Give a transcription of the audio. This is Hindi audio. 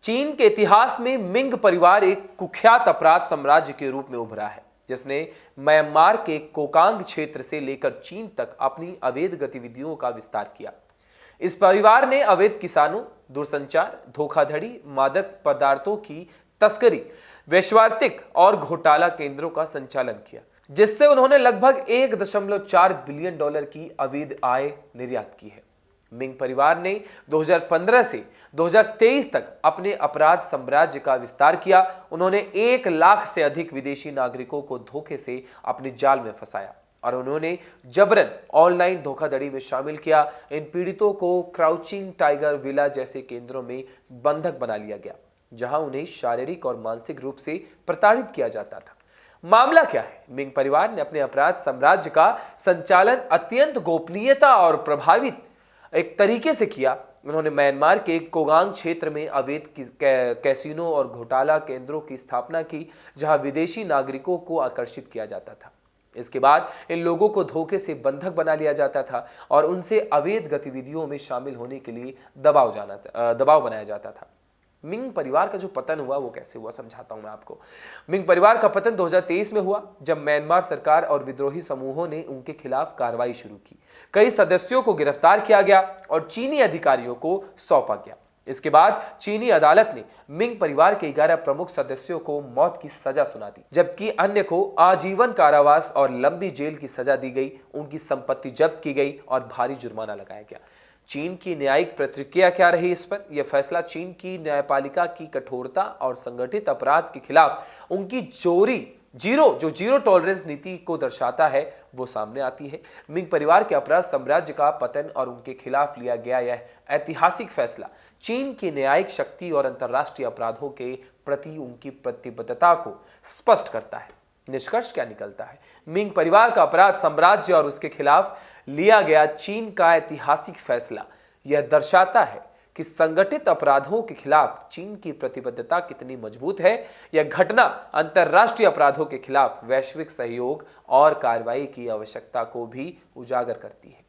चीन के इतिहास में मिंग परिवार एक कुख्यात अपराध साम्राज्य के रूप में उभरा है, जिसने म्यांमार के कोकांग क्षेत्र से लेकर चीन तक अपनी अवैध गतिविधियों का विस्तार किया। इस परिवार ने अवैध किसानों, दूरसंचार, धोखाधड़ी, मादक पदार्थों की तस्करी, वेश्यावृत्ति और घोटाला केंद्रों का संचालन किया, जिससे उन्होंने लगभग 1.4 बिलियन डॉलर की अवैध आय निर्यात की है। मिंग परिवार ने 2015 से 2023 तक अपने अपराध साम्राज्य का विस्तार किया। उन्होंने 1 लाख से अधिक विदेशी नागरिकों को धोखे से अपने जाल में फंसाया और उन्होंने जबरन ऑनलाइन धोखाधड़ी में शामिल किया। इन पीड़ितों को क्राउचिंग टाइगर विला जैसे केंद्रों में बंधक बना लिया गया, जहां उन्हें शारीरिक और मानसिक रूप से प्रताड़ित किया जाता था। मामला क्या है? मिंग परिवार ने अपने अपराध साम्राज्य का संचालन अत्यंत गोपनीयता और प्रभावित एक तरीके से किया। उन्होंने म्यांमार के कोकांग क्षेत्र में अवैध कैसीनो और घोटाला केंद्रों की स्थापना की, जहां विदेशी नागरिकों को आकर्षित किया जाता था। इसके बाद इन लोगों को धोखे से बंधक बना लिया जाता था और उनसे अवैध गतिविधियों में शामिल होने के लिए दबाव बनाया जाता था। मिंग परिवार का जो पतन हुआ वो कैसे हुआ, समझाता हूं मैं आपको। मिंग परिवार का पतन 2023 में हुआ, जब म्यांमार सरकार और विद्रोही समूहों ने उनके खिलाफ कार्रवाई शुरू की। कई सदस्यों को गिरफ्तार किया गया और चीनी अधिकारियों को सौंपा गया। इसके बाद चीनी अदालत ने मिंग परिवार के 11 प्रमुख सदस्यों को मौत की सजा सुना दी, जबकि अन्य को आजीवन कारावास और लंबी जेल की सजा दी गई। उनकी संपत्ति जब्त की गई और भारी जुर्माना लगाया गया। चीन की न्यायिक प्रतिक्रिया क्या रही इस पर? यह फैसला चीन की न्यायपालिका की कठोरता और संगठित अपराध के खिलाफ उनकी जीरो टॉलरेंस नीति को दर्शाता है, वो सामने आती है। मिंग परिवार के अपराध साम्राज्य का पतन और उनके खिलाफ लिया गया यह ऐतिहासिक फैसला चीन की न्यायिक शक्ति और अंतर्राष्ट्रीय अपराधों के प्रति उनकी प्रतिबद्धता को स्पष्ट करता है। निष्कर्ष क्या निकलता है? मिंग परिवार का अपराध साम्राज्य और उसके खिलाफ लिया गया चीन का ऐतिहासिक फैसला यह दर्शाता है कि संगठित अपराधों के खिलाफ चीन की प्रतिबद्धता कितनी मजबूत है। यह घटना अंतर्राष्ट्रीय अपराधों के खिलाफ वैश्विक सहयोग और कार्रवाई की आवश्यकता को भी उजागर करती है।